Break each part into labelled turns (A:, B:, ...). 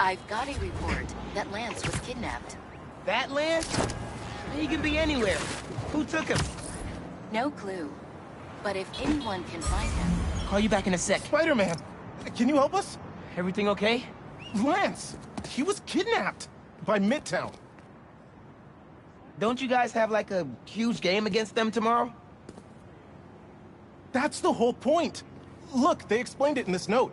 A: I've got a report that Lance was kidnapped.
B: That Lance? He can be anywhere. Who took him?
A: No clue. But if anyone can find him...
B: Call you back in a sec.
C: Spider-Man, can you help us?
B: Everything okay?
C: Lance, he was kidnapped by Midtown.
B: Don't you guys have like a huge game against them tomorrow?
C: That's the whole point. Look, they explained it in this note.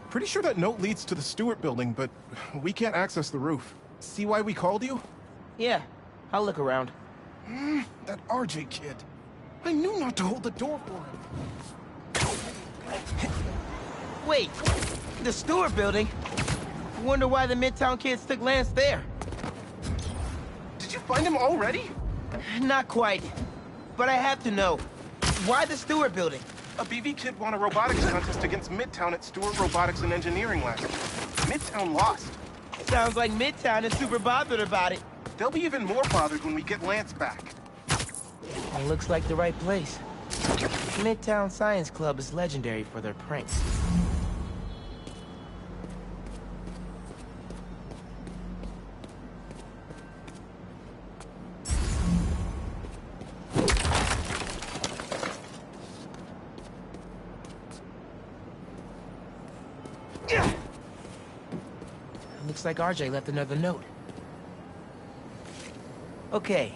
C: Pretty sure that note leads to the Stewart building, but we can't access the roof. See why we called you?
B: Yeah, I'll look around.
C: That RJ kid. I knew not to hold the door for him.
B: Wait, the Stewart building? I wonder why the Midtown kids took Lance there.
C: Did you find him already?
B: Not quite, but I have to know. Why the Stewart building?
C: A BV kid won a robotics contest against Midtown at Stewart Robotics and Engineering last year. Midtown lost.
B: Sounds like Midtown is super bothered about it.
C: They'll be even more bothered when we get Lance back.
B: It looks like the right place. Midtown Science Club is legendary for their pranks. Looks like RJ left another note. Okay.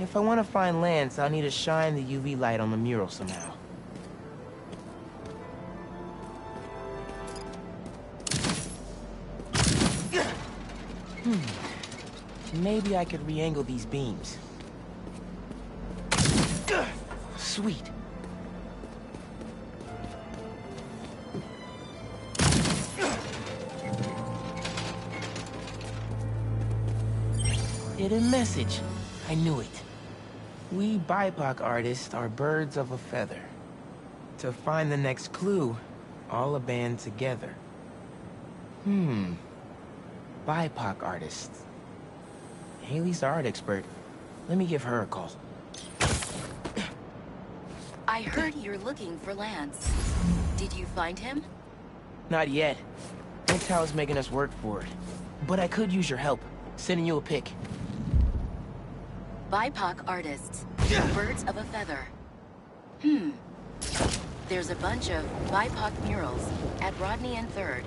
B: If I want to find Lance, I'll need to shine the UV light on the mural somehow. Maybe I could re-angle these beams. Sweet. Hidden message. I knew it. We BIPOC artists are birds of a feather. To find the next clue, all a band together. BIPOC artists. Haley's the art expert. Let me give her a call.
A: I heard you're looking for Lance. Did you find him?
B: Not yet. Midtown's making us work for it. But I could use your help. Sending you a pic.
A: BIPOC artists. Birds of a feather. There's a bunch of BIPOC murals at Rodney and 3rd.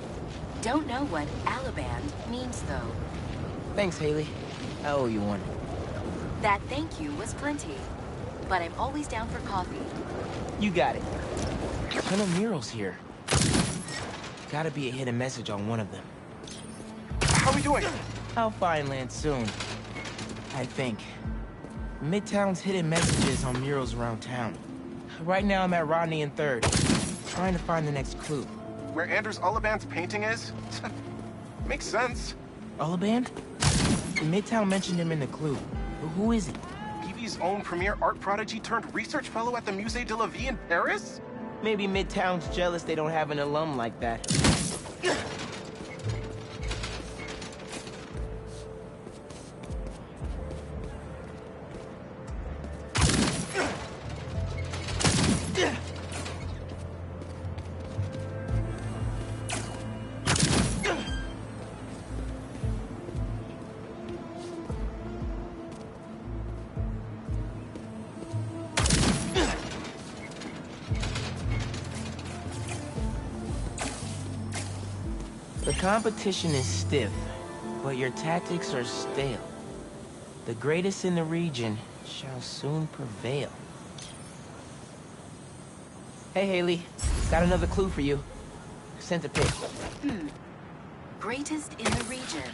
A: Don't know what Alaband means, though.
B: Thanks, Haley. I owe you one.
A: That thank you was plenty. But I'm always down for coffee.
B: You got it. Ton of murals here. Gotta be a hidden message on one of them.
C: How we doing?
B: I'll find Lance soon. I think. Midtown's hidden messages on murals around town. Right now I'm at Rodney and 3rd, trying to find the next clue.
C: Where Anders Ullaband's painting is? Makes sense.
B: Ullaband? Midtown mentioned him in the clue. But who is he?
C: BV's own premier art prodigy turned research fellow at the Musée de la Vie in Paris?
B: Maybe Midtown's jealous they don't have an alum like that. The competition is stiff, but your tactics are stale. The greatest in the region shall soon prevail. Hey, Haley. Got another clue for you. Sent a pic.
A: Greatest in the region.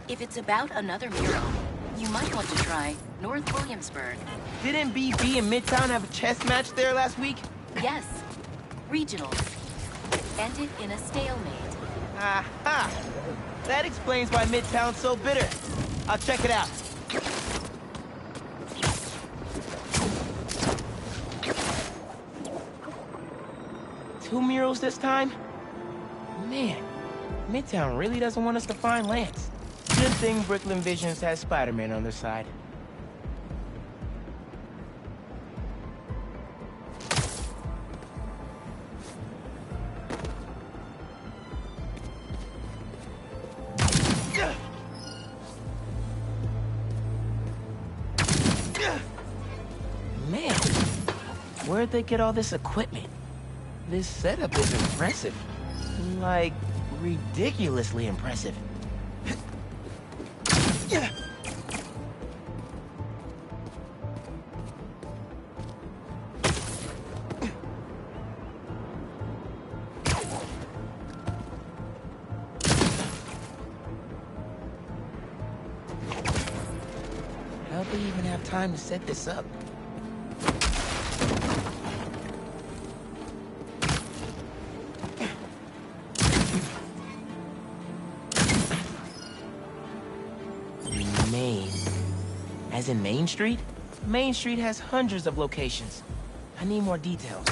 A: If it's about another mural, you might want to try North Williamsburg.
B: Didn't BB and Midtown have a chess match there last week?
A: Yes. Regionals. Ended in a stalemate.
B: Aha! That explains why Midtown's so bitter. I'll check it out. Two murals this time? Man, Midtown really doesn't want us to find Lance. Good thing Brooklyn Visions has Spider-Man on their side. Man, where'd they get all this equipment? This setup is impressive. Like, ridiculously impressive. How'd they even have time to set this up? Main. As in Main Street? Main Street has hundreds of locations. I need more details.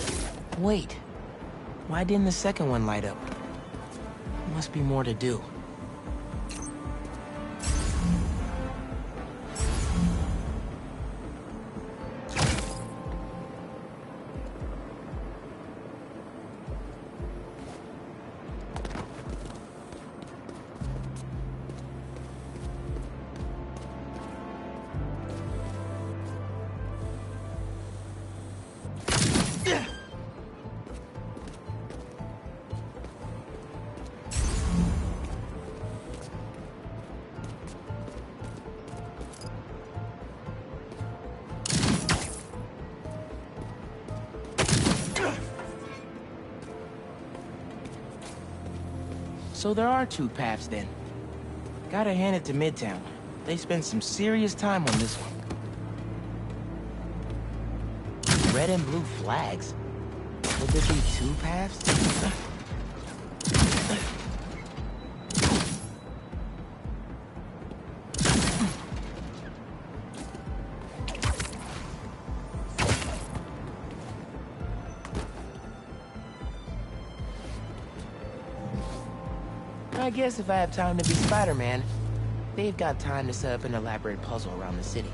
B: Wait. Why didn't the second one light up? Must be more to do. So there are two paths then. Gotta hand it to Midtown. They spent some serious time on this one. Red and blue flags. Would there be two paths? I guess if I have time to be Spider-Man, they've got time to set up an elaborate puzzle around the city.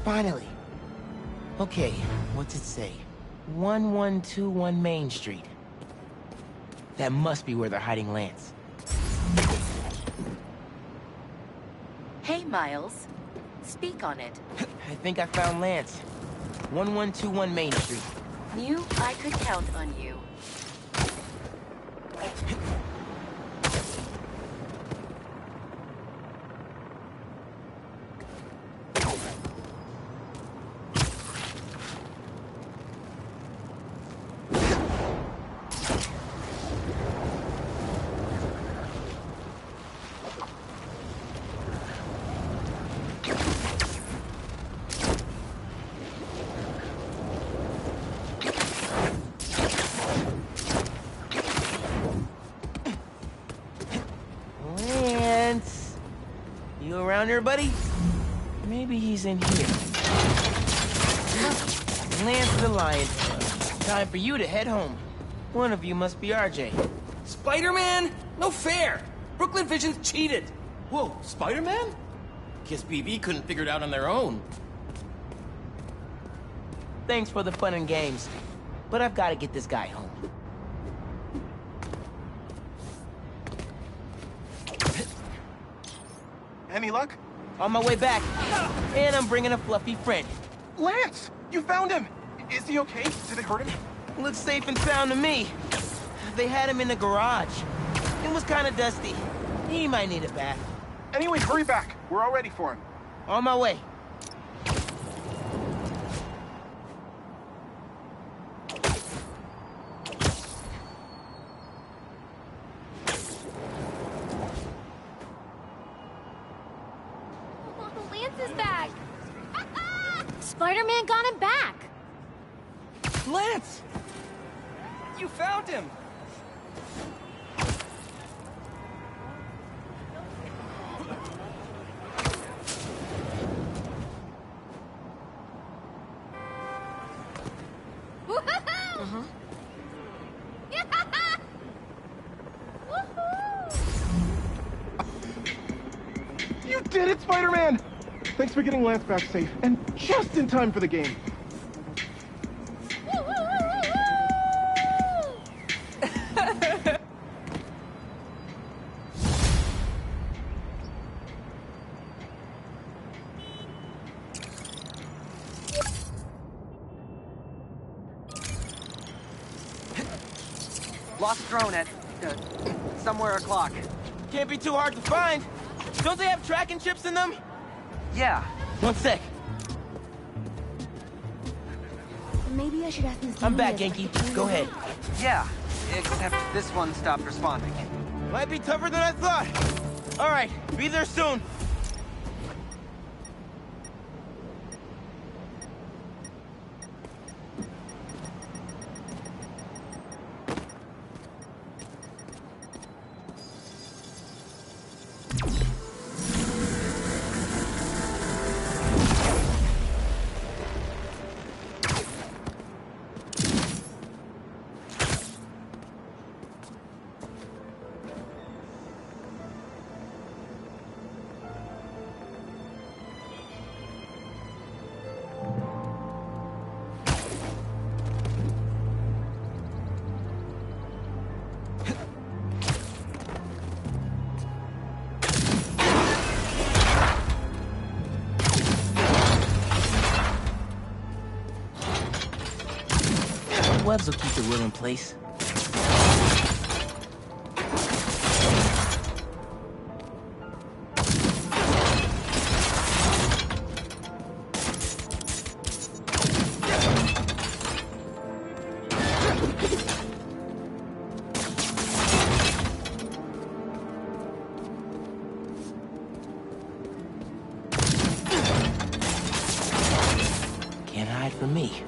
B: Finally. Okay, what's it say? 1121 Main Street. That must be where they're hiding Lance.
A: Hey, Miles. Speak on it.
B: I think I found Lance. 1121 Main Street.
A: Knew I could count on you.
B: Lance! You around here, buddy? Maybe he's in here. Lance the Lion. Time for you to head home. One of you must be RJ.
D: Spider-Man? No fair! Brooklyn Vision's cheated!
E: Whoa, Spider-Man? Guess BV couldn't figure it out on their own.
B: Thanks for the fun and games, but I've got to get this guy home.
C: Any luck?
B: On my way back, and I'm bringing a fluffy friend.
C: Lance! You found him! Is he okay? Did they hurt him?
B: Looks safe and sound to me. They had him in the garage. It was kind of dusty. He might need a bath.
C: Anyway, hurry back. We're all ready for him.
B: On my way.
F: Lance is back! Spider-Man got him back!
D: Lance! You found him!
F: Woohoo!
C: You did it, Spider-Man! Thanks for getting Lance back safe, and just in time for the game.
G: Lost drone at, somewhere o'clock.
B: Can't be too hard to find. Don't they have tracking chips in them?
G: Yeah.
B: One sec.
F: Maybe I should ask Miss
B: I'm back,
F: Julia
B: Yankee.
F: if I can
B: Go
F: join
B: ahead.
G: Yeah. Except this one stopped responding.
B: Might be tougher than I thought. All right, be there soon. Webs will keep the will in place. Can't hide from me.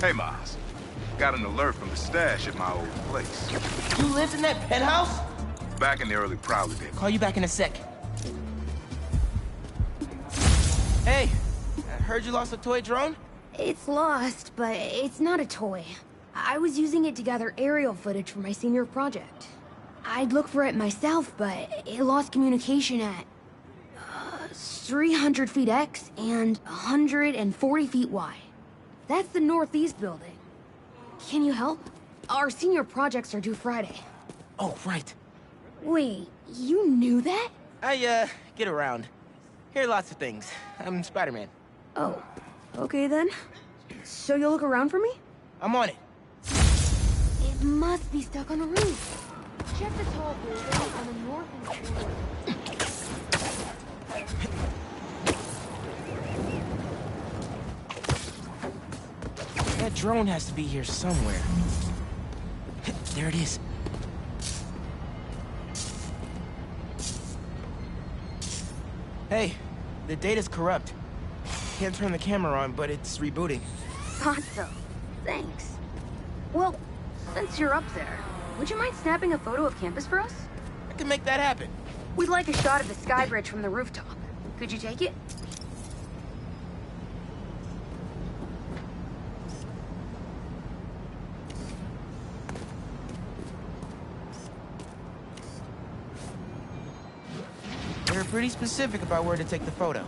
H: Hey, Miles. Got an alert from the stash at my old place.
B: You lived in that penthouse?
H: Back in the early Prowler days.
B: Call you back in a sec. Hey, I heard you lost a toy drone?
F: It's lost, but it's not a toy. I was using it to gather aerial footage for my senior project. I'd look for it myself, but it lost communication at 300 feet X and 140 feet Y. That's the Northeast building. Can you help? Our senior projects are due Friday.
B: Oh, right.
F: Wait, you knew that?
B: I, get around. Hear lots of things. I'm Spider-Man.
F: Oh, okay then. So you'll look around for me?
B: I'm on it.
F: It must be stuck on a roof. Check the tall building on the northeast corner.
B: That drone has to be here somewhere. There it is. Hey, the data's corrupt. Can't turn the camera on, but it's rebooting.
F: Thought so. Thanks. Well, since you're up there, would you mind snapping a photo of campus for us?
B: I can make that happen.
F: We'd like a shot of the sky bridge from the rooftop. Could you take it?
B: They're pretty specific about where to take the photo.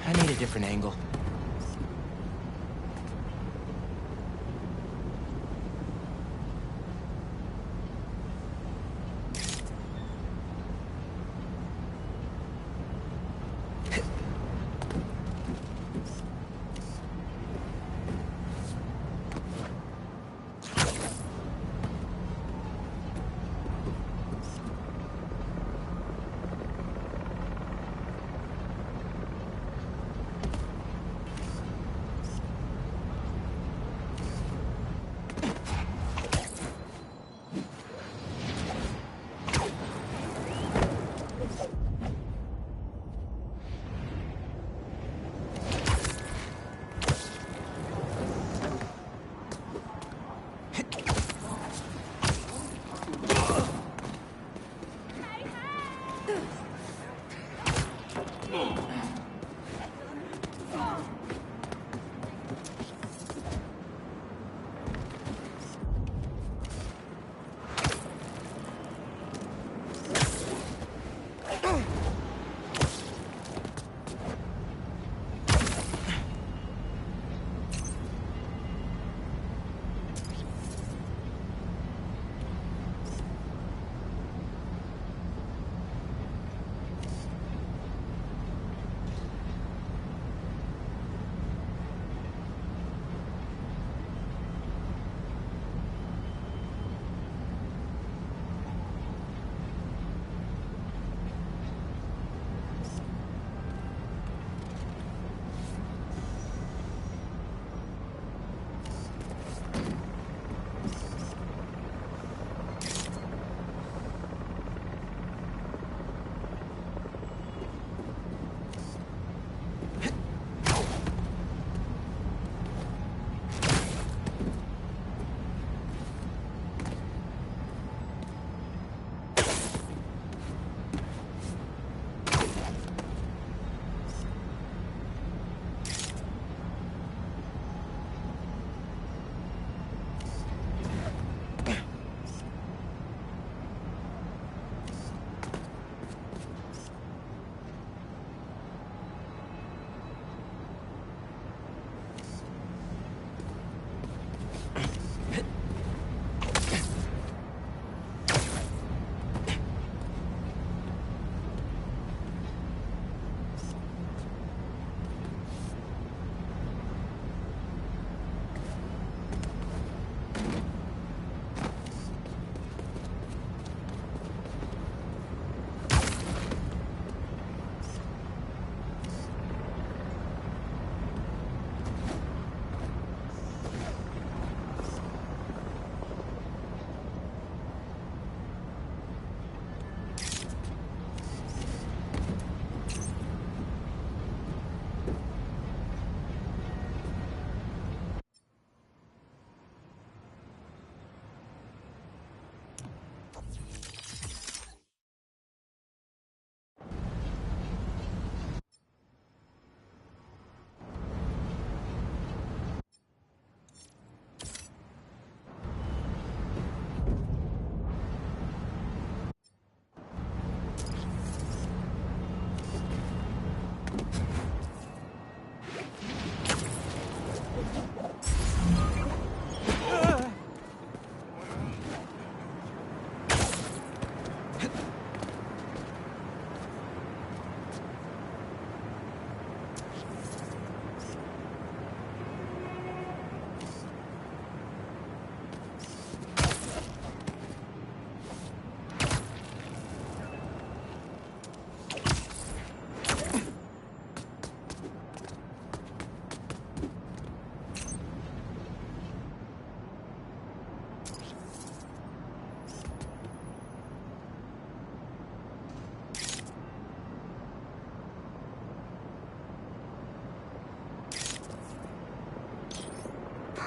B: I need a different angle.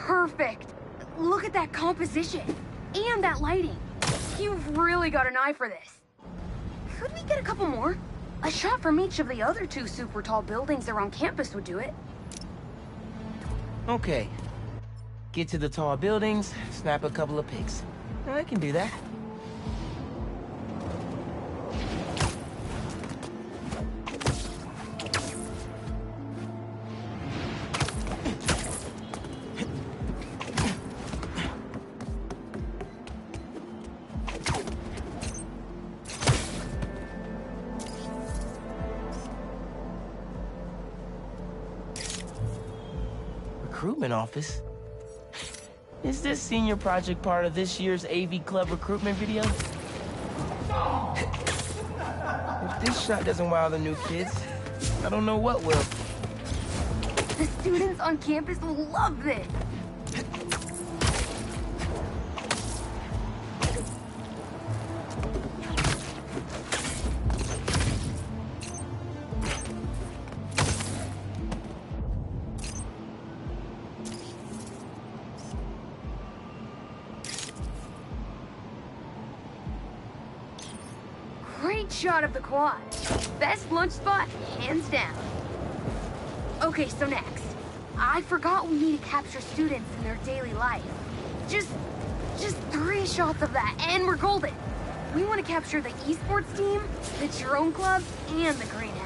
F: Perfect. Look at that composition. And that lighting. You've really got an eye for this. Could we get a couple more? A shot from each of the other 2 super tall buildings around campus would do it.
B: Okay. Get to the tall buildings, snap a couple of pics. I can do that. Recruitment office? Is this senior project part of this year's AV Club recruitment video? If this shot doesn't wow the new kids, I don't know what will.
F: The students on campus will love this. Great shot of the quad. Best lunch spot, hands down. Okay, so next. I forgot we need to capture students in their daily life. Just 3 shots of that, and we're golden. We want to capture the esports team, the drone club, and the greenhouse.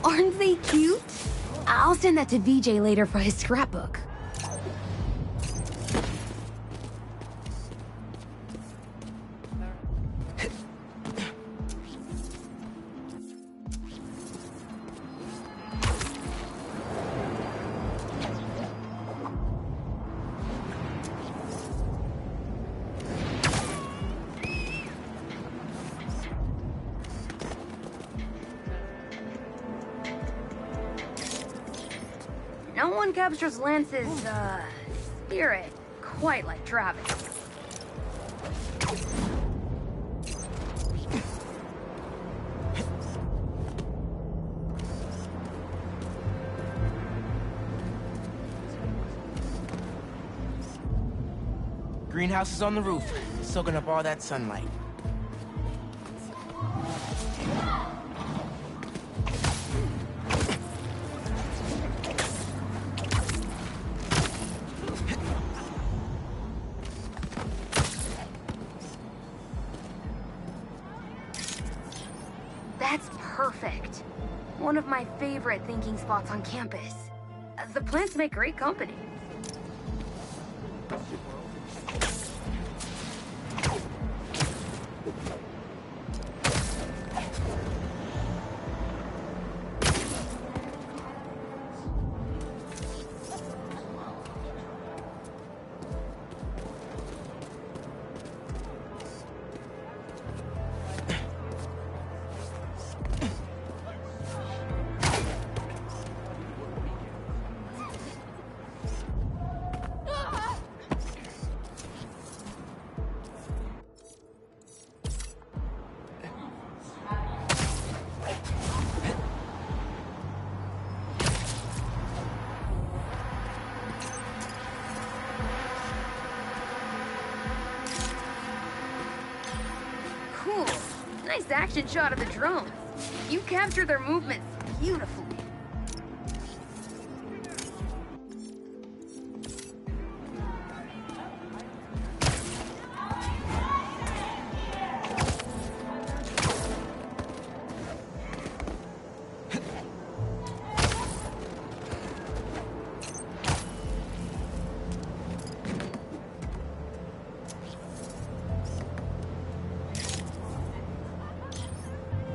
F: Aren't they cute? I'll send that to VJ later for his scrapbook. No one captures Lance's, spirit quite like Travis.
B: Greenhouse is on the roof, soaking up all that sunlight.
F: one of my favorite thinking spots on campus. The plants make great company. Cool. Nice action shot of the drone. You captured their movements beautifully.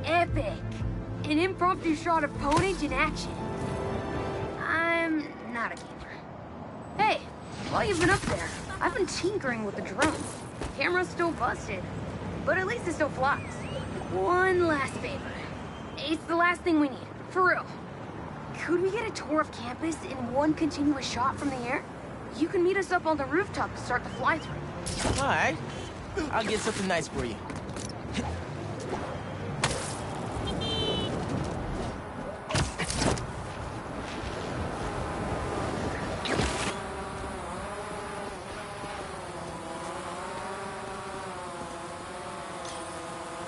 F: Epic! An impromptu shot of Ponage in action. I'm not a gamer. Hey, while you've been up there, I've been tinkering with the drone. Camera's still busted, but at least it still flies. One last favor. It's the last thing we need, for real. Could we get a tour of campus in one continuous shot from the air? You can meet us up on the rooftop to start the fly-through.
B: All right. I'll get something nice for you.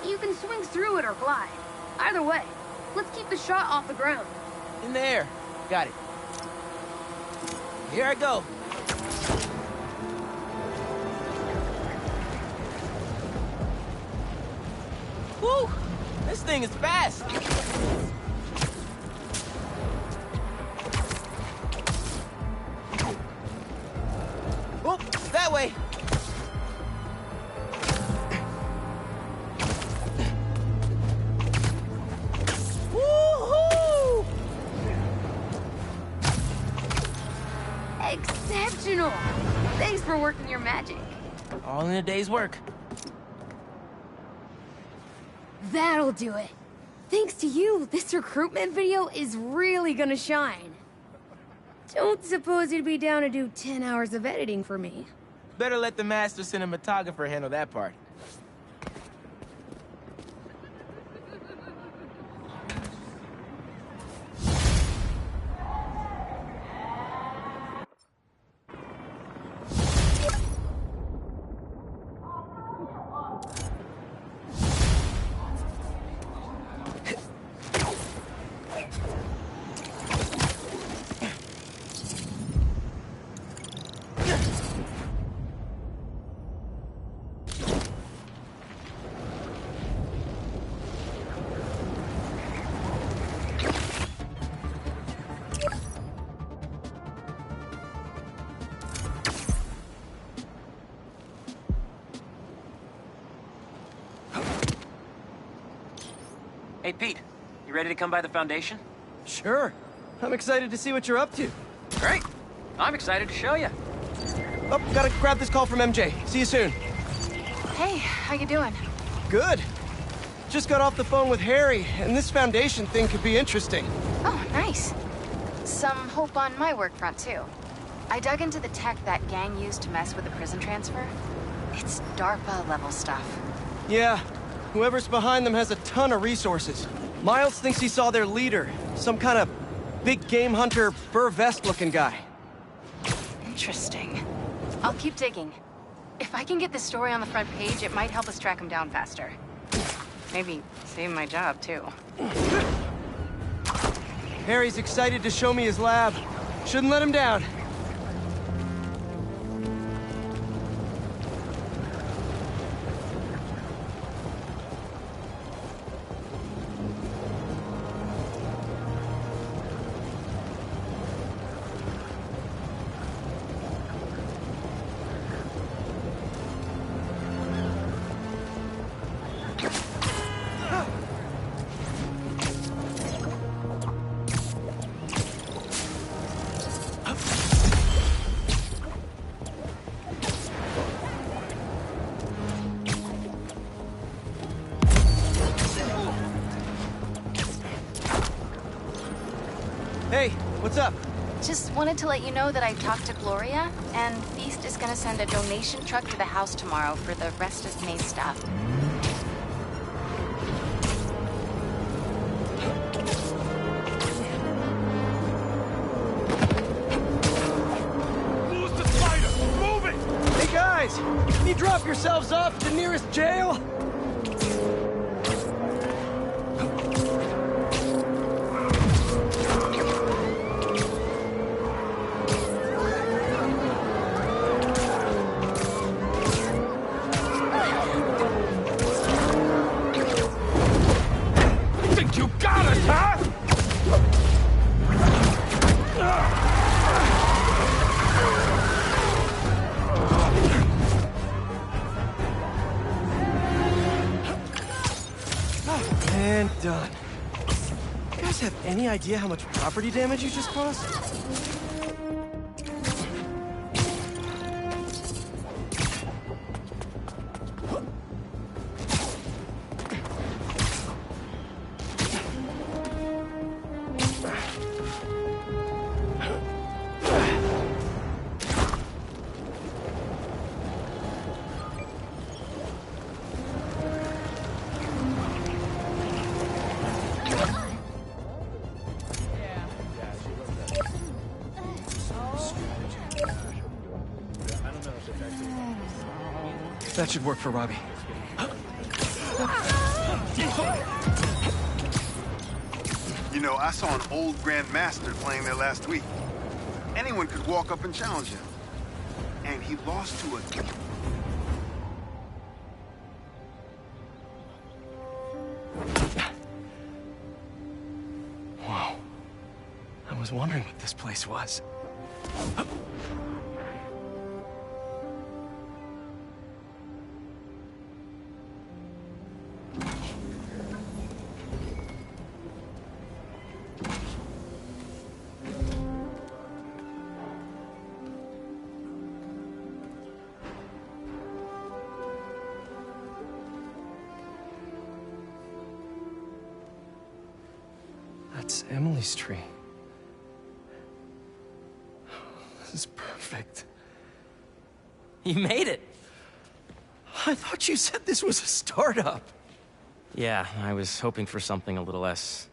F: You can swing through it or glide. Either way, let's keep the shot off the ground.
B: In the air. Got it. Here I go. Woo! This thing is fast. Oh, that way. Woohoo!
F: Exceptional! Thanks for working your magic.
B: All in a day's work.
F: That'll do it. Thanks to you, this recruitment video is really gonna shine. Don't suppose you'd be down to do 10 hours of editing for me.
B: Better let the master cinematographer handle that part.
I: Hey, Pete. You ready to come by the Foundation?
J: Sure. I'm excited to see what you're up to.
I: Great. I'm excited to show you.
J: Oh, gotta grab this call from MJ. See you soon.
K: Hey, how you doing?
J: Good. Just got off the phone with Harry, and this Foundation thing could be interesting.
K: Oh, nice. Some hope on my work front, too. I dug into the tech that gang used to mess with the prison transfer. It's DARPA-level stuff.
J: Yeah. Whoever's behind them has a ton of resources. Miles thinks he saw their leader, some kind of big game hunter, Burr Vest-looking guy.
K: Interesting. I'll keep digging. If I can get this story on the front page, it might help us track him down faster. Maybe save my job, too.
J: Harry's excited to show me his lab. Shouldn't let him down. Hey, what's up?
K: Just wanted to let you know that I talked to Gloria, and Feast is gonna send a donation truck to the house tomorrow for the rest of May's stuff.
C: Who's the spider? Move it!
J: Hey guys, can you drop yourselves off at the nearest jail?
C: Think you got us, huh?
J: And done. You guys have any idea how much property damage you just caused? That should work for Robbie.
H: You know, I saw an old Grand Master playing there last week. Anyone could walk up and challenge him. And he lost to a...
J: Whoa. I was wondering what this place was. That's Emily's tree. This is perfect.
B: You made it!
J: I thought you said this was a startup.
B: Yeah, I was hoping for something a little less...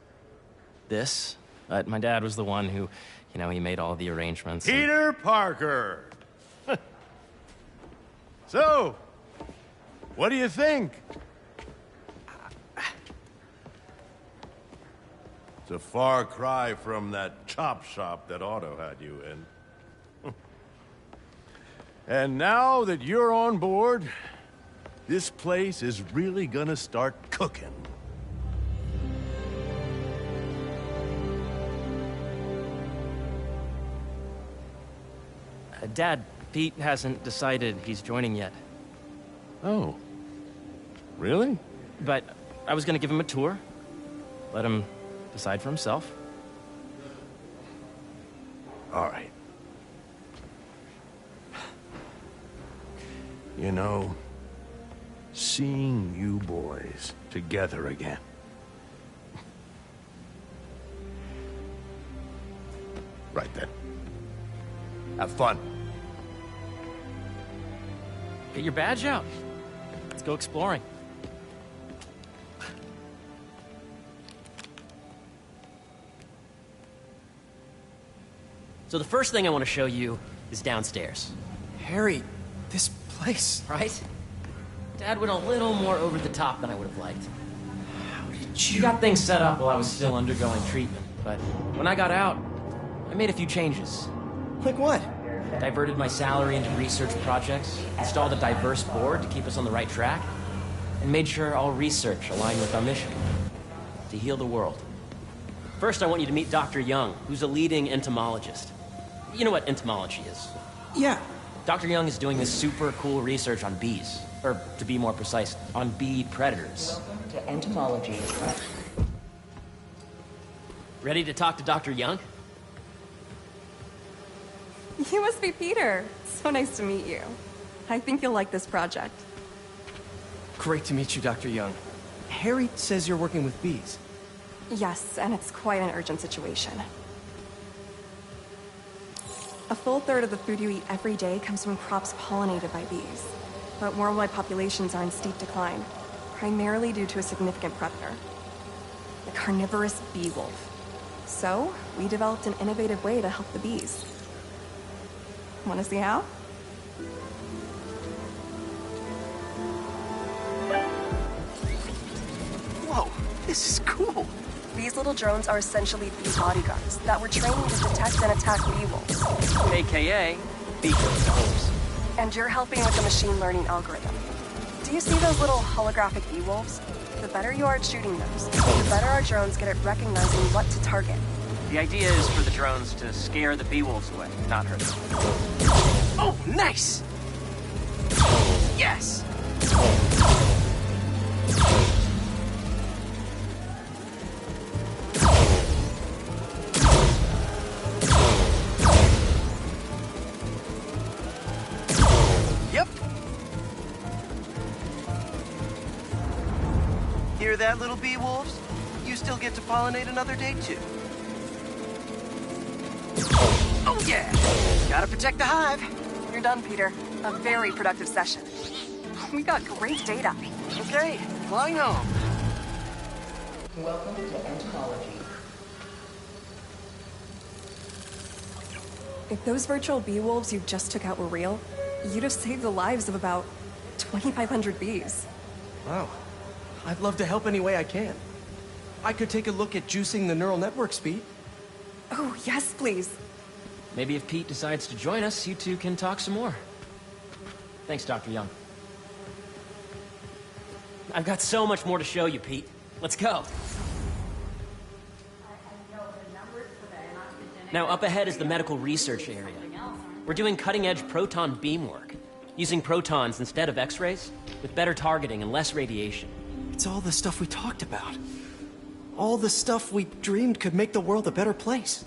B: this. But my dad was the one who, he made all the arrangements.
L: Peter Parker! So, what do you think? It's a far cry from that chop shop that Otto had you in. And now that you're on board, this place is really gonna start cooking.
B: Dad, Pete hasn't decided he's joining yet.
L: Oh. Really?
B: But I was gonna give him a tour. Let him decide for himself.
L: All right. You know, seeing you boys together again. Right then. Have fun.
B: Get your badge out. Let's go exploring.
M: So the first thing I want to show you is downstairs.
J: Harry, this place...
M: Right? Dad went a little more over the top than I would have liked.
J: How did
B: You got things set up while I was still undergoing treatment, but when I got out, I made a few changes.
J: Like what?
B: Diverted my salary into research projects, installed a diverse board to keep us on the right track, and made sure all research aligned with our mission, to heal the world.
M: First, I want you to meet Dr. Young, who's a leading entomologist. You know what entomology is?
J: Yeah.
B: Dr. Young is doing this super cool research on bees, or to be more precise, on bee predators.
N: Welcome to entomology.
M: Ready to talk to Dr. Young?
O: You must be Peter. So nice to meet you. I think you'll like this project.
J: Great to meet you, Dr. Young. Harry says you're working with bees.
O: Yes, and it's quite an urgent situation. A full third of the food you eat every day comes from crops pollinated by bees. But worldwide populations are in steep decline, primarily due to a significant predator, the carnivorous bee wolf. So, we developed an innovative way to help the bees. Want to see how?
J: Whoa, this is cool.
O: These little drones are essentially bee bodyguards that were trained to detect and attack bee wolves.
G: AKA, beacons.
O: And you're helping with the machine learning algorithm. Do you see those little holographic bee wolves? The better you are at shooting those, the better our drones get at recognizing what to target.
I: The idea is for the drones to scare the bee wolves away, not hurt them.
G: Oh, nice! Yes!
J: Yep. Hear that, little bee wolves? You still get to pollinate another day, too.
G: Oh, yeah! Gotta protect the hive.
O: You're done, Peter. A very productive session. We got great data.
G: Okay, flying home.
A: Welcome to entomology.
O: If those virtual bee wolves you just took out were real, you'd have saved the lives of about 2,500 bees.
J: Wow. I'd love to help any way I can. I could take a look at juicing the neural network speed.
O: Oh, yes, please.
M: Maybe if Pete decides to join us, you two can talk some more. Thanks, Dr. Young. I've got so much more to show you, Pete. Let's go. Now, up ahead is the medical research area. We're doing cutting-edge proton beam work, using protons instead of X-rays, with better targeting and less radiation.
J: It's all the stuff we talked about. All the stuff we dreamed could make the world a better place.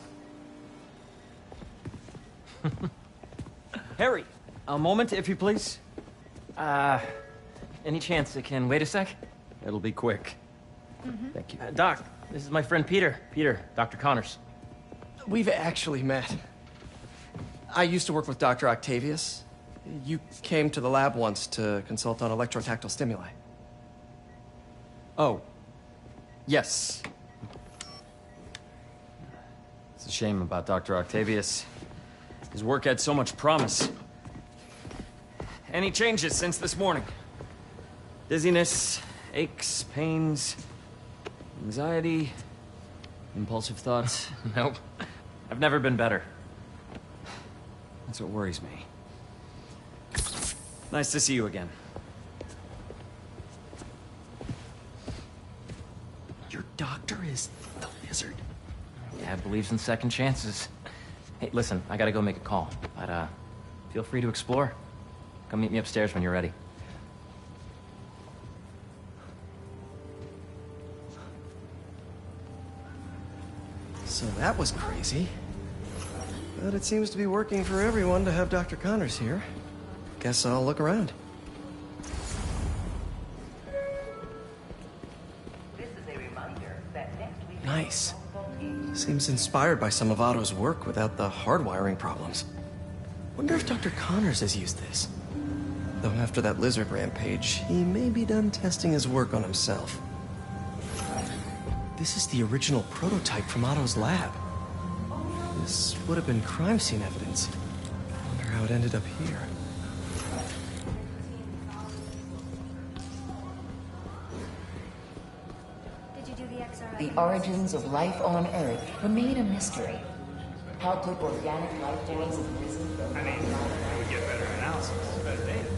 M: Harry!
N: A moment, if you please.
M: Any chance it can wait a sec?
N: It'll be quick. Thank you.
M: Doc, this is my friend Peter. Peter, Dr. Connors.
J: We've actually met. I used to work with Dr. Octavius. You came to the lab once to consult on electrotactile stimuli.
N: Oh. Yes. It's a shame about Dr. Octavius. His work had so much promise. Any changes since this morning? Dizziness, aches, pains, anxiety, impulsive thoughts?
M: Nope. I've never been better.
N: That's what worries me. Nice to see you again.
J: Your doctor is the Lizard.
M: Dad believes in second chances. Hey, listen, I gotta go make a call. But, feel free to explore. Come meet me upstairs when you're ready.
J: So that was crazy. But it seems to be working for everyone to have Dr. Connors here. Guess I'll look around. Nice. Seems inspired by some of Otto's work without the hardwiring problems. Wonder if Dr. Connors has used this. Though after that lizard rampage, he may be done testing his work on himself. This is the original prototype from Otto's lab. This would have been crime scene evidence. Wonder how it ended up here.
A: The origins of life on Earth remain a mystery. How could organic life forms have risen from...
P: it would get better analysis, better data.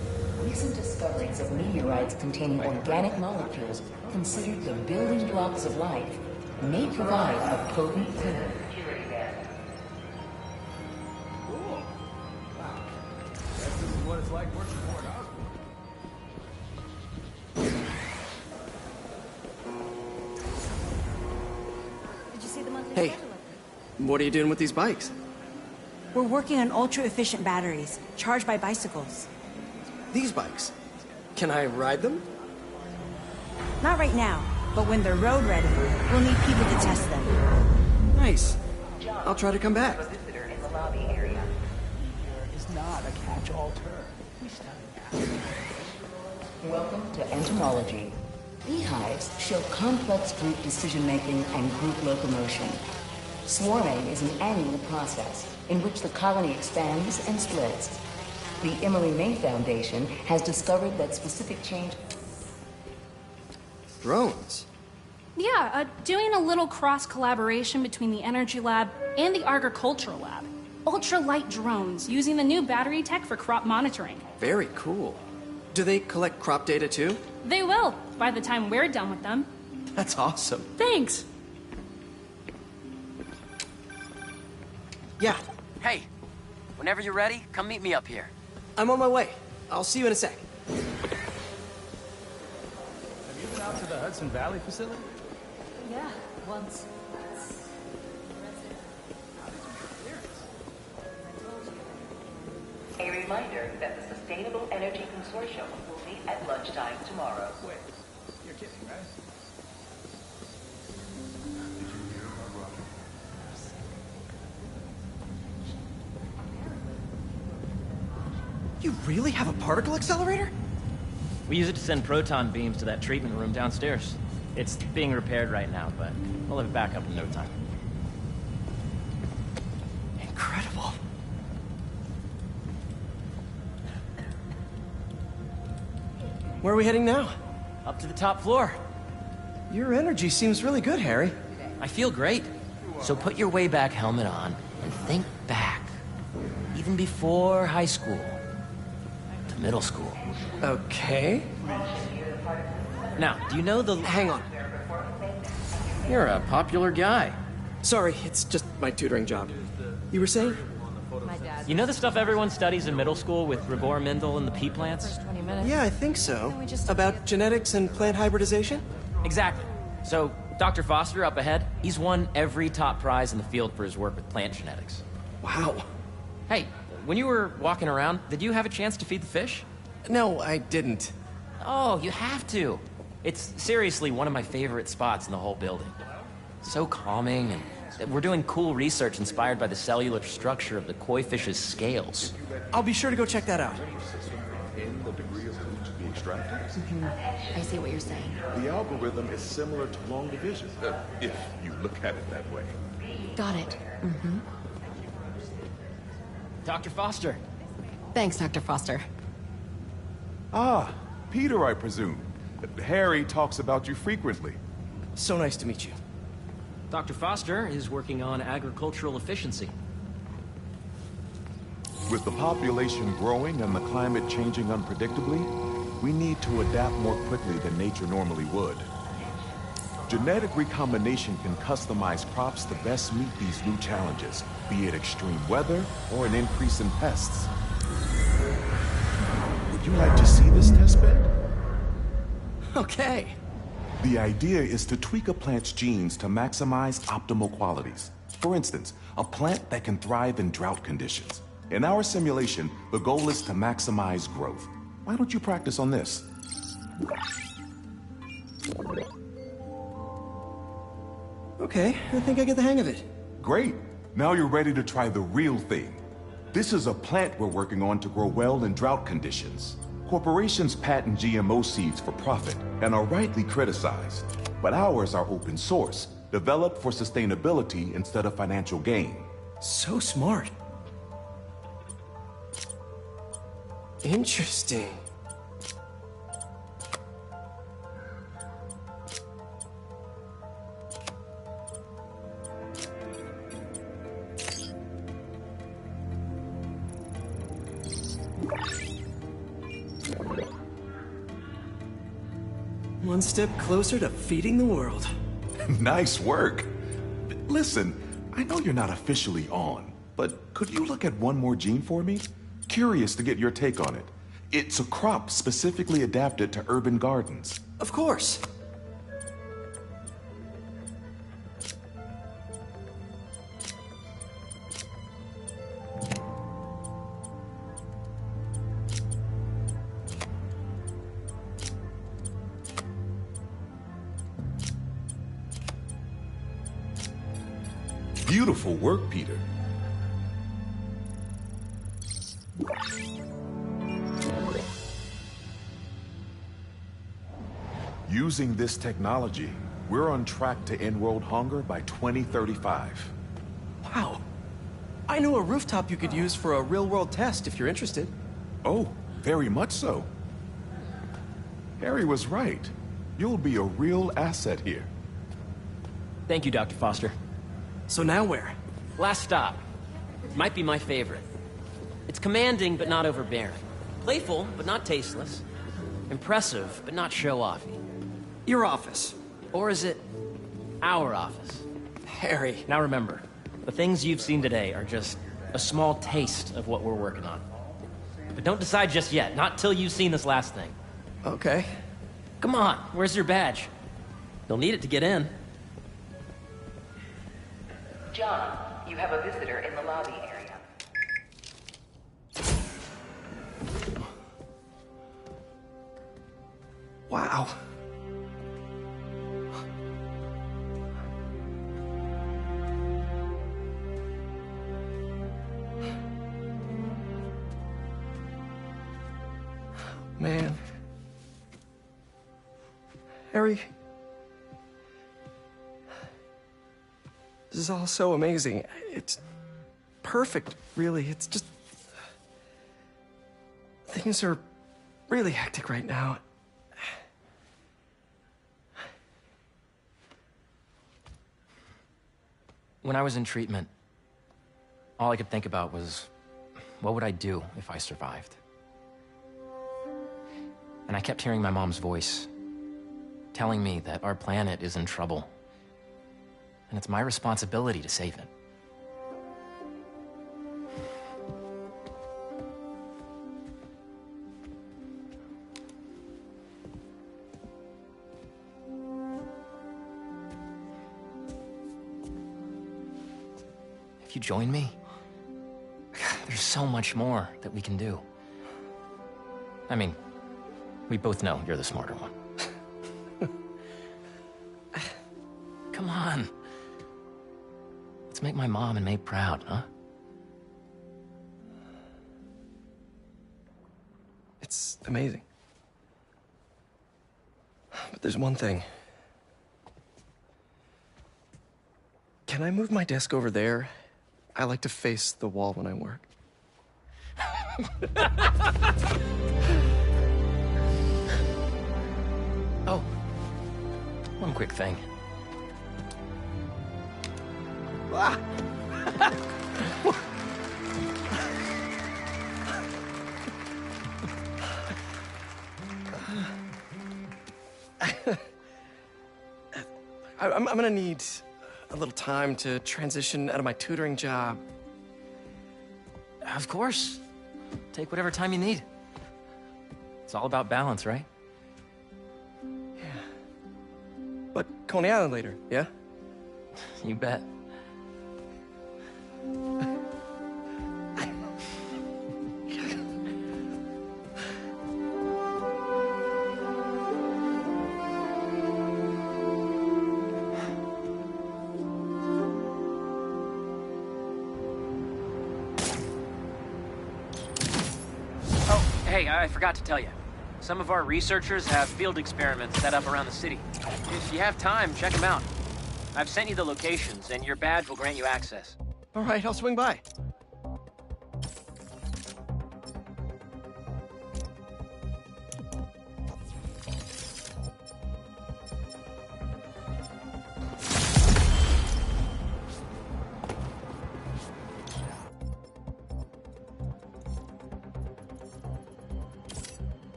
A: Recent discoveries of meteorites containing organic molecules considered the building blocks of life may provide a potent clue.
P: Cool. Wow. Guess this is what it's like working for an
Q: Did you see the monthly
J: Hey,
Q: schedule?
J: what are you doing with these bikes?
Q: We're working on ultra-efficient batteries, charged by bicycles.
J: These bikes? Can I ride them?
Q: Not right now, but when they're road ready, we'll need people to test them.
J: Nice. I'll try to come back.
P: not a catch-all term. We study.
A: Welcome to entomology. Beehives show complex group decision-making and group locomotion. Swarming is an annual process in which the colony expands and splits. The Emily May Foundation has discovered that specific change...
J: Drones?
R: Yeah, doing a little cross-collaboration between the Energy Lab and the Agricultural Lab. Ultralight drones, using the new battery tech for crop monitoring.
J: Very cool. Do they collect crop data too?
R: They will, by the time we're done with them.
J: That's awesome.
R: Thanks.
J: Yeah.
I: Hey, whenever you're ready, come meet me up here.
J: I'm on my way. I'll see you in a sec.
P: Have you been out to the Hudson Valley facility?
A: Yeah, once. A reminder that the Sustainable Energy Consortium will meet at lunchtime tomorrow.
P: Wait, you're kidding, right?
J: You really have a particle accelerator?
M: We use it to send proton beams to that treatment room downstairs. It's being repaired right now, but we'll have it back up in no time.
J: Incredible. Where are we heading now?
M: Up to the top floor.
J: Your energy seems really good, Harry.
M: I feel great. So put your way back helmet on and think back. Even before high school. To middle school.
J: Okay.
M: Now, do you know the...
J: Hang on.
M: You're a popular guy.
J: Sorry, it's just my tutoring job. You were saying?
M: You know the stuff everyone studies in middle school with Gregor Mendel and the pea plants?
J: Yeah, I think so. About genetics and plant hybridization?
M: Exactly. So, Dr. Foster up ahead, he's won every top prize in the field for his work with plant genetics.
J: Wow.
M: Hey, when you were walking around, did you have a chance to feed the fish?
J: No, I didn't.
M: Oh, you have to. It's seriously one of my favorite spots in the whole building. So calming, and we're doing cool research inspired by the cellular structure of the koi fish's scales.
J: I'll be sure to go check that out.
S: The degree of food to be extracted.
A: I see what you're saying.
S: The algorithm is similar to long division, if you look at it that way.
A: Got it. Mm-hmm.
M: Dr. Foster.
A: Thanks, Dr. Foster.
S: Ah, Peter, I presume. Harry talks about you frequently.
J: So nice to meet you.
M: Dr. Foster is working on agricultural efficiency.
S: With the population growing and the climate changing unpredictably, we need to adapt more quickly than nature normally would. Genetic recombination can customize crops to best meet these new challenges, be it extreme weather or an increase in pests. Would you like to see this testbed?
J: Okay.
S: The idea is to tweak a plant's genes to maximize optimal qualities. For instance, a plant that can thrive in drought conditions. In our simulation, the goal is to maximize growth. Why don't you practice on this?
J: Okay, I think I get the hang of it.
S: Great. Now you're ready to try the real thing. This is a plant we're working on to grow well in drought conditions. Corporations patent GMO seeds for profit and are rightly criticized. But ours are open source, developed for sustainability instead of financial gain.
J: So smart. Interesting. One step closer to feeding the world.
S: Nice work. Listen, I know you're not officially on, but could you look at one more gene for me? Curious to get your take on it. It's a crop specifically adapted to urban gardens.
J: Of course.
S: Beautiful work, Peter. Using this technology, we're on track to end world hunger by 2035.
J: Wow. I know a rooftop you could use for a real-world test if you're interested.
S: Oh, very much so. Harry was right. You'll be a real asset here.
M: Thank you, Dr. Foster.
J: So now where?
M: Last stop. Might be my favorite. It's commanding, but not overbearing. Playful, but not tasteless. Impressive, but not show-offy.
J: Your office.
M: Or is it our office?
J: Harry.
M: Now remember, the things you've seen today are just a small taste of what we're working on. But don't decide just yet, not till you've seen this last thing.
J: Okay.
M: Come on, where's your badge? You'll need it to get in.
A: John, you have a visitor in the lobby area.
J: Wow. Man. Harry. This is all so amazing. It's perfect, really. It's just... Things are really hectic right now.
M: When I was in treatment, all I could think about was, what would I do if I survived? And I kept hearing my mom's voice, telling me that our planet is in trouble, and it's my responsibility to save it. If you join me, there's so much more that we can do. I mean, we both know you're the smarter one. Come on. Let's make my mom and May proud, huh?
J: It's amazing. But there's one thing. Can I move my desk over there? I like to face the wall when I work.
M: Oh, one quick thing.
J: Ah. I'm gonna need a little time to transition out of my tutoring job.
M: Of course. Take whatever time you need. It's all about balance, right?
J: But Coney Island later, yeah?
M: You bet.
I: Hey, I forgot to tell you. Some of our researchers have field experiments set up around the city. If you have time, check them out. I've sent you the locations, and your badge will grant you access.
J: All right, I'll swing by.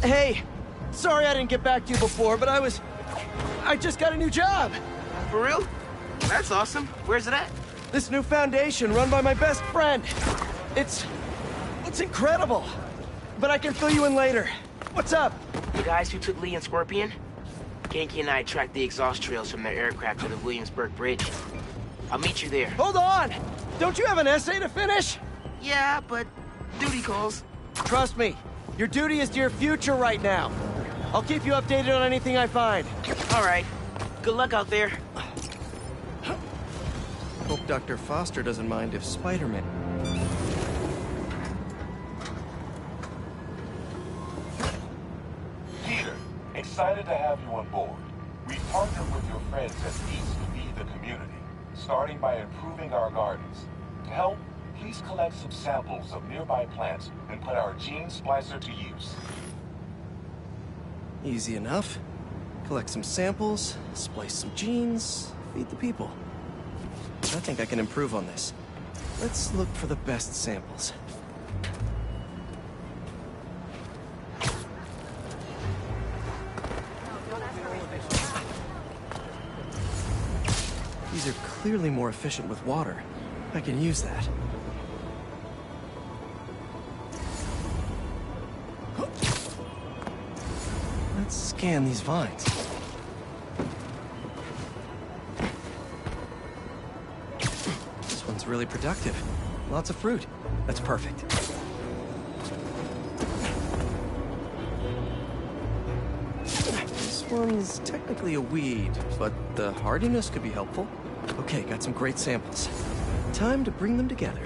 J: Hey, sorry I didn't get back to you before, but I just got a new job.
B: For real? That's awesome. Where's it at?
J: This new foundation run by my best friend. It's incredible. But I can fill you in later. What's up?
B: The guys who took Lee and Scorpion? Ganke and I tracked the exhaust trails from their aircraft to the Williamsburg Bridge. I'll meet you there.
J: Hold on! Don't you have an essay to finish?
B: Yeah, but duty calls.
J: Trust me, your duty is to your future right now. I'll keep you updated on anything I find.
B: All right. Good luck out there.
J: Hope Dr. Foster doesn't mind if Spider-Man...
S: excited to have you on board. We partnered with your friends at East to feed the community, starting by improving our gardens. To help, please collect some samples of nearby plants and put our gene splicer to use.
J: Easy enough. Collect some samples, splice some genes, feed the people. I think I can improve on this. Let's look for the best samples. These are clearly more efficient with water. I can use that. Let's scan these vines. This one's really productive. Lots of fruit. That's perfect. This one's technically a weed, but the hardiness could be helpful. Okay, got some great samples. Time to bring them together.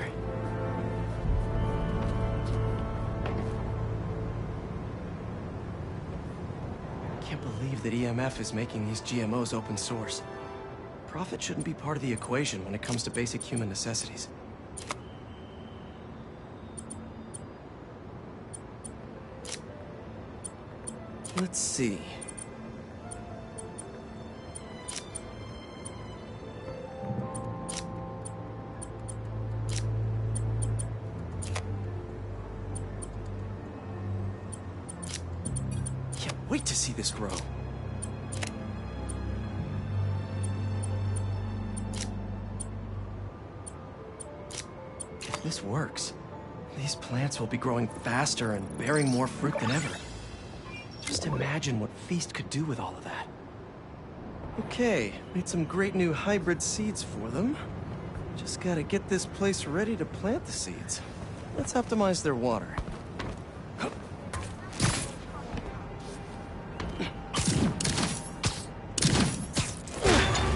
J: Can't believe that EMF is making these GMOs open source. Profit shouldn't be part of the equation when it comes to basic human necessities. Let's see. Can't wait to see this grow. If this works, these plants will be growing faster and bearing more fruit than ever. Just imagine what Feast could do with all of that. Okay, made some great new hybrid seeds for them. Just gotta get this place ready to plant the seeds. Let's optimize their water.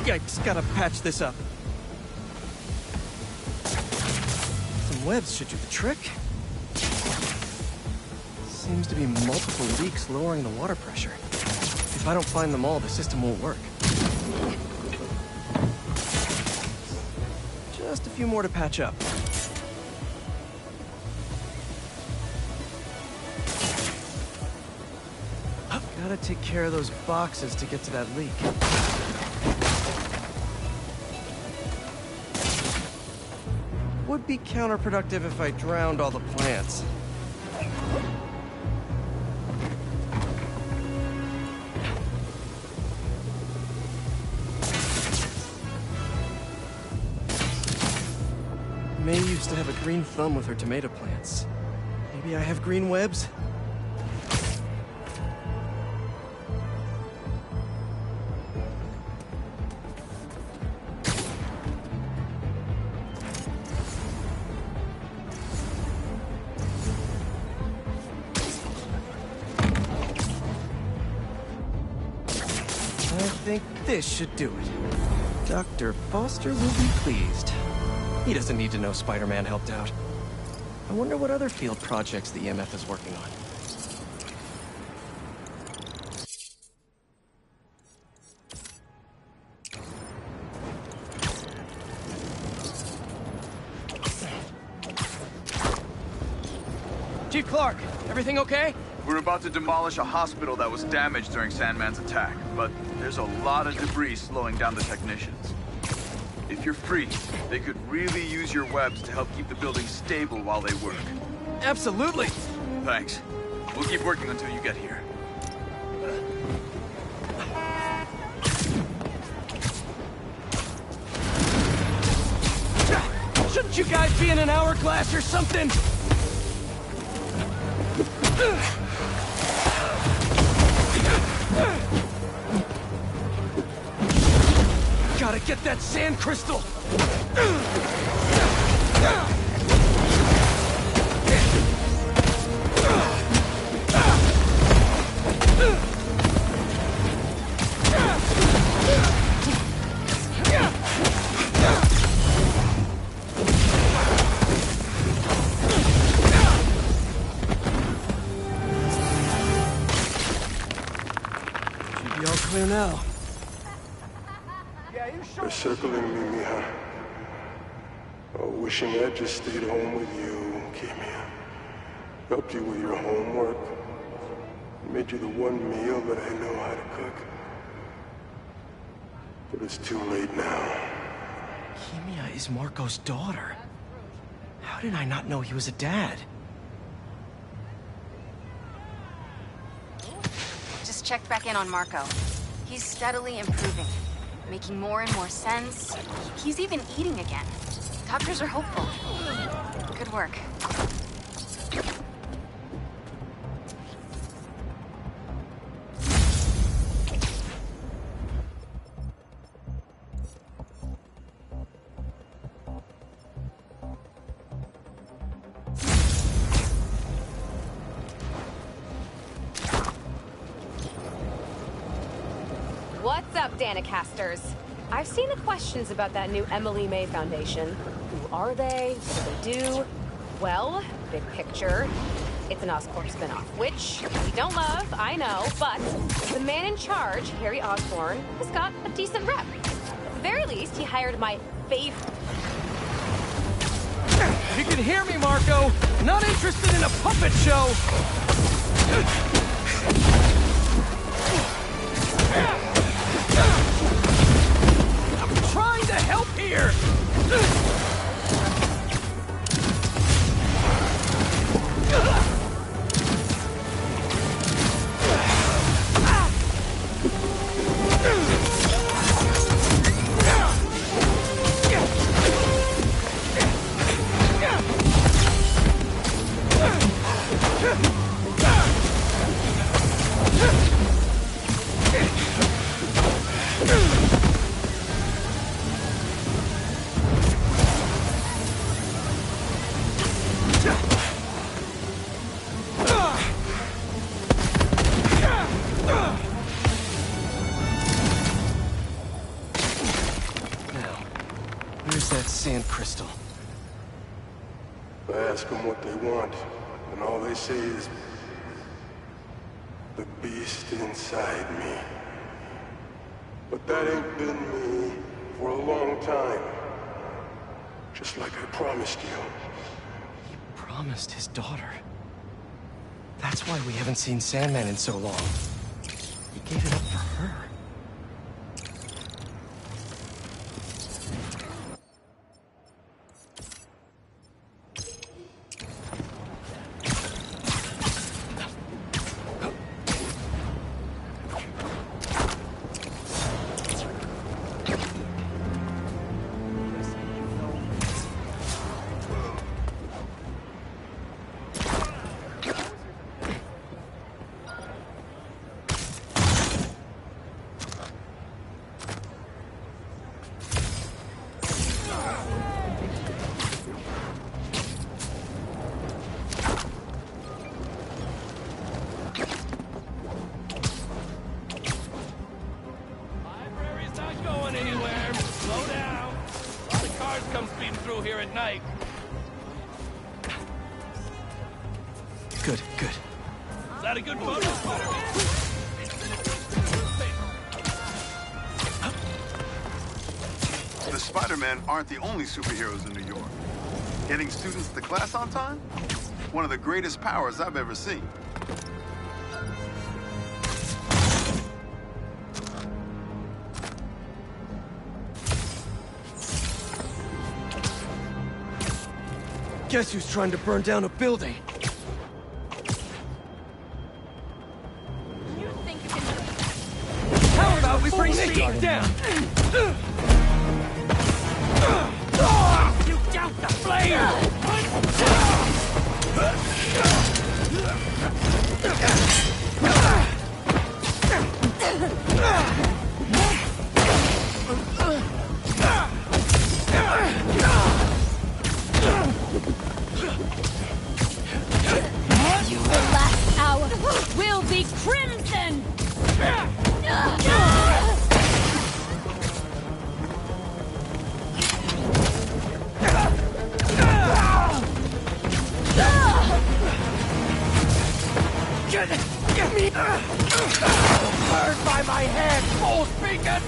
J: Yikes, gotta patch this up. Some webs should do the trick. Seems to be multiple leaks lowering the water pressure. If I don't find them all, the system won't work. Just a few more to patch up. Gotta take care of those boxes to get to that leak. Would be counterproductive if I drowned all the plants. May used to have a green thumb with her tomato plants. Maybe I have green webs? I think this should do it. Dr. Foster will be pleased. He doesn't need to know Spider-Man helped out. I wonder what other field projects the EMF is working on.
T: Chief Clark, everything okay?
U: We're about to demolish a hospital that was damaged during Sandman's attack, but there's a lot of debris slowing down the technicians. If you're free, they could really use your webs to help keep the building stable while they work.
T: Absolutely!
U: Thanks. We'll keep working until you get here.
T: Shouldn't you guys be in an hourglass or something? Gotta get that sand crystal! clear now.
E: They're circling me, Mija. Oh, wishing I'd just stayed home with you, Kimia. Helped you with your homework. Made you the one meal that I know how to cook. But it's too late now.
J: Kimia is Marco's daughter. How did I not know he was a dad?
K: Just checked back in on Marco. He's steadily improving, making more and more sense. He's even eating again. Doctors are hopeful. Good work.
V: What's up, Danicasters? I've seen the questions about that new Emily May Foundation. Who are they? What do they do? Well, big picture, it's an Oscorp spinoff, which we don't love, I know, but the man in charge, Harry Osborn, has got a decent rep. At the very least, he hired my favorite.
T: You can hear me, Marco! Not interested in a puppet show! I'm trying to help here!
J: Where's that sand crystal?
E: I ask them what they want, and all they say is... the beast inside me. But that ain't been me for a long time. Just like I promised you.
J: He promised his daughter. That's why we haven't seen Sandman in so long. He gave it up for her. Good, good.
T: Is that a good photo, Spider-Man?
H: The Spider-Men aren't the only superheroes in New York. Getting students to class on time? One of the greatest powers I've ever seen.
T: Guess who's trying to burn down a building? How about we bring Steve down? You doubt the flame!
W: The last hour will be crimson!
T: Get me! shattered by my hand, Bull Beacon!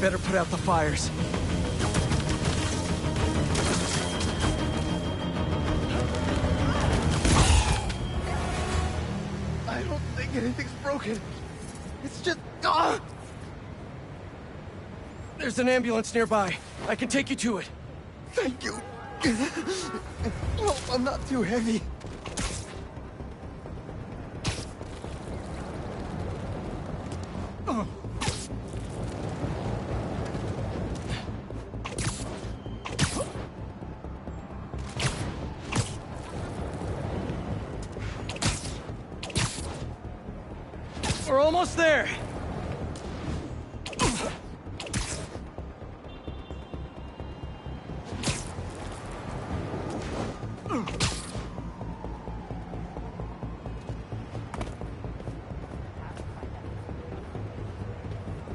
J: Better put out the fires.
T: I don't think anything's broken. It's just...
J: There's an ambulance nearby. I can take you to it.
T: Thank you. No, I'm not too heavy.
J: We're almost there.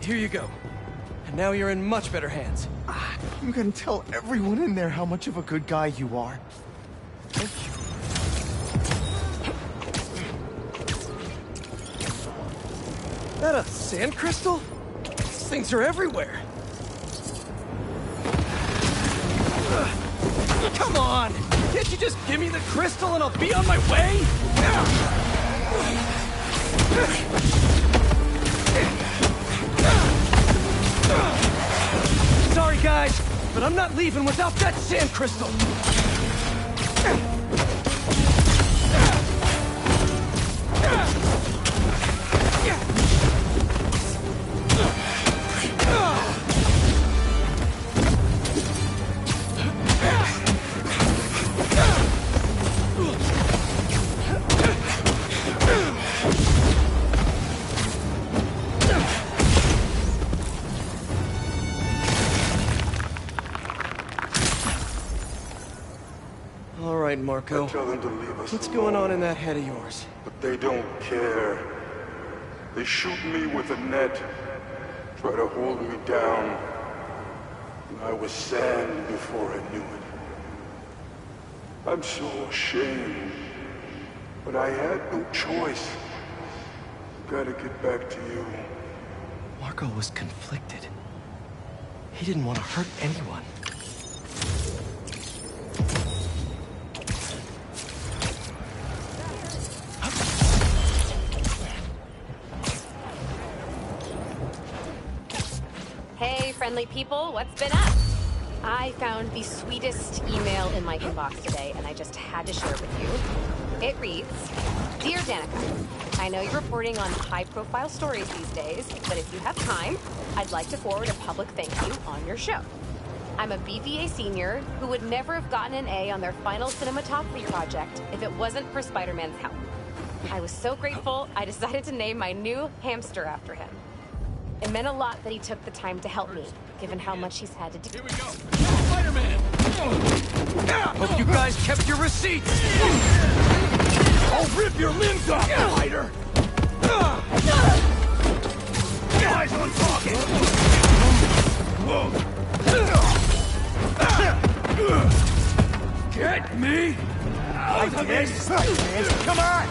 J: Here you go. And now you're in much better hands.
T: I'm gonna tell everyone in there how much of a good guy you are. Thank you.
J: That a sand crystal? These things are everywhere. Come on! Can't you just give me the crystal and I'll be on my way? Sorry, guys, but I'm not leaving without that sand crystal. Marco.
E: I tell them to leave us
J: What's
E: alone,
J: going on in that head of yours?
E: But they don't care. They shoot me with a net, try to hold me down. I was sand before I knew it. I'm so ashamed, but I had no choice. Gotta get back to you.
J: Marco was conflicted. He didn't want to hurt anyone.
V: Hey, friendly people, what's been up? I found the sweetest email in my inbox today, and I just had to share it with you. It reads, Dear Danica, I know you're reporting on high-profile stories these days, but if you have time, I'd like to forward a public thank you on your show. I'm a BVA senior who would never have gotten an A on their final cinematography project if it wasn't for Spider-Man's help. I was so grateful, I decided to name my new hamster after him. It meant a lot that he took the time to help me, given how much he's had to do.
T: Here we go. Spider-Man!
J: Hope you guys kept your receipts!
T: I'll rip your limbs off, Spider! Eyes on target! Get me! Out of this! Come on!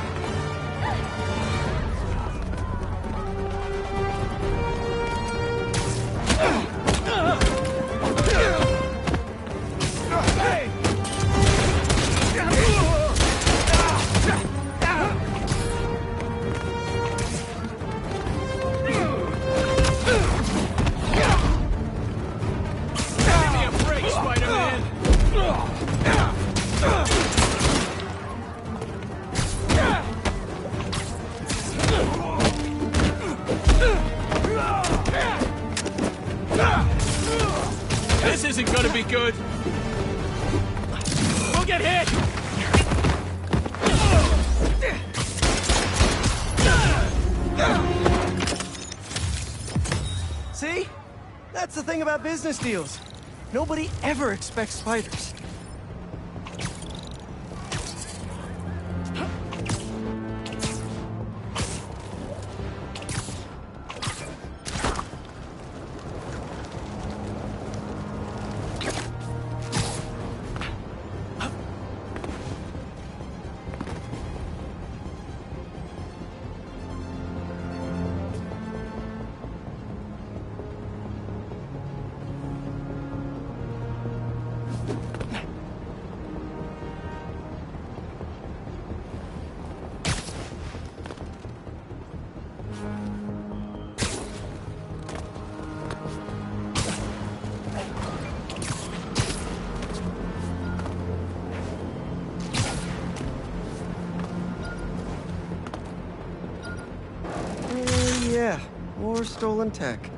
T: This isn't gonna be good. We'll get hit!
J: See? That's the thing about business deals. Nobody ever expects spiders. Yeah, more stolen tech.